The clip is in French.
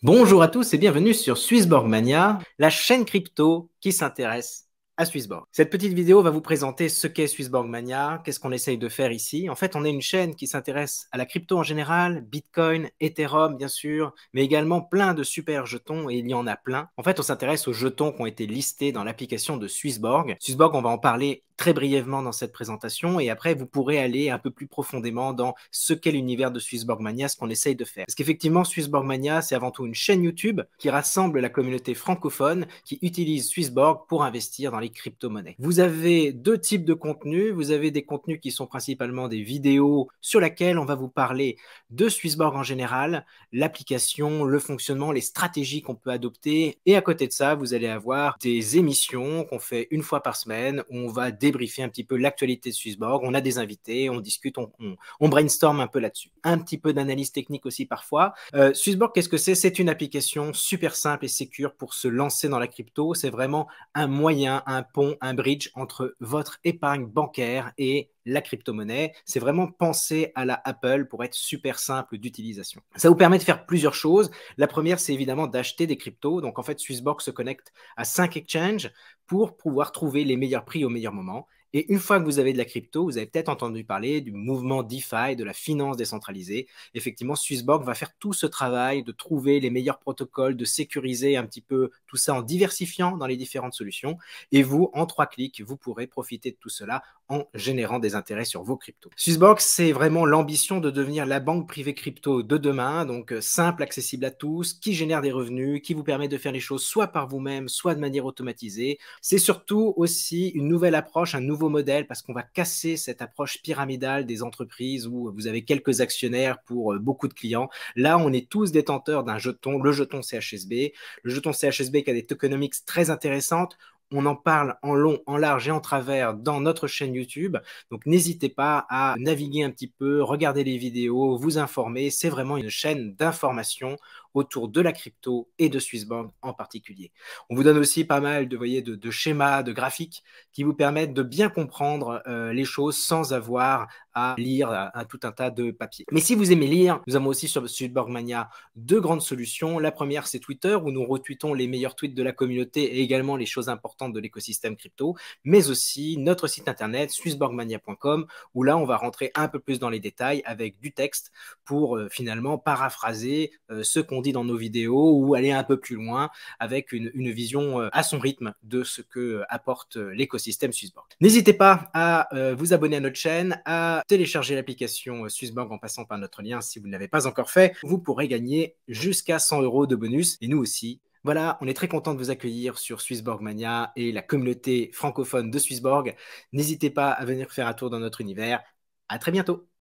Bonjour à tous et bienvenue sur Swissborg Mania, la chaîne crypto qui s'intéresse à Swissborg. Cette petite vidéo va vous présenter ce qu'est Swissborg Mania, qu'est-ce qu'on essaye de faire ici. En fait, on est une chaîne qui s'intéresse à la crypto en général, Bitcoin, Ethereum bien sûr, mais également plein de super jetons et il y en a plein. En fait, on s'intéresse aux jetons qui ont été listés dans l'application de Swissborg. Swissborg, on va en parler très brièvement dans cette présentation et après vous pourrez aller un peu plus profondément dans ce qu'est l'univers de Swissborg Mania, ce qu'on essaye de faire. Parce qu'effectivement, Swissborg Mania, c'est avant tout une chaîne YouTube qui rassemble la communauté francophone qui utilise Swissborg pour investir dans les crypto-monnaies. Vous avez deux types de contenus. Vous avez des contenus qui sont principalement des vidéos sur lesquelles on va vous parler de Swissborg en général, l'application, le fonctionnement, les stratégies qu'on peut adopter. Et à côté de ça, vous allez avoir des émissions qu'on fait une fois par semaine où on va débriefer un petit peu l'actualité de Swissborg. On a des invités, on discute, on brainstorm un peu là-dessus. Un petit peu d'analyse technique aussi parfois. Swissborg, qu'est-ce que c'est? C'est une application super simple et sécure pour se lancer dans la crypto. C'est vraiment un moyen, un pont, un bridge entre votre épargne bancaire et la crypto-monnaie. C'est vraiment pensé à la Apple pour être super simple d'utilisation. Ça vous permet de faire plusieurs choses. La première, c'est évidemment d'acheter des cryptos. Donc en fait, Swissborg se connecte à 5 exchanges pour pouvoir trouver les meilleurs prix au meilleur moment. Et une fois que vous avez de la crypto, vous avez peut-être entendu parler du mouvement DeFi, de la finance décentralisée. Effectivement, Swissborg va faire tout ce travail de trouver les meilleurs protocoles, de sécuriser un petit peu tout ça en diversifiant dans les différentes solutions. Et vous, en 3 clics, vous pourrez profiter de tout cela en générant des intérêts sur vos cryptos. Swissborg, c'est vraiment l'ambition de devenir la banque privée crypto de demain, donc simple, accessible à tous, qui génère des revenus, qui vous permet de faire les choses soit par vous-même, soit de manière automatisée. C'est surtout aussi une nouvelle approche, un nouveau modèle, parce qu'on va casser cette approche pyramidale des entreprises où vous avez quelques actionnaires pour beaucoup de clients. Là, on est tous détenteurs d'un jeton, le jeton CHSB. Le jeton CHSB qui a des tokenomics très intéressantes. On en parle en long, en large et en travers dans notre chaîne YouTube. Donc, n'hésitez pas à naviguer un petit peu, regarder les vidéos, vous informer. C'est vraiment une chaîne d'information autour de la crypto et de Swissborg en particulier. On vous donne aussi pas mal de schémas, de graphiques qui vous permettent de bien comprendre les choses sans avoir à lire tout un tas de papiers. Mais si vous aimez lire, nous avons aussi sur Swissborg Mania 2 grandes solutions. La première, c'est Twitter, où nous retweetons les meilleurs tweets de la communauté et également les choses importantes de l'écosystème crypto, mais aussi notre site internet swissborgmania.com, où là, on va rentrer un peu plus dans les détails avec du texte pour finalement paraphraser ce qu'on dit dans nos vidéos ou aller un peu plus loin avec une vision à son rythme de ce que apporte l'écosystème Swissborg. N'hésitez pas à vous abonner à notre chaîne, à télécharger l'application Swissborg en passant par notre lien si vous ne l'avez pas encore fait. Vous pourrez gagner jusqu'à 100 € de bonus et nous aussi. Voilà, on est très content de vous accueillir sur Swissborg Mania et la communauté francophone de Swissborg. N'hésitez pas à venir faire un tour dans notre univers. À très bientôt.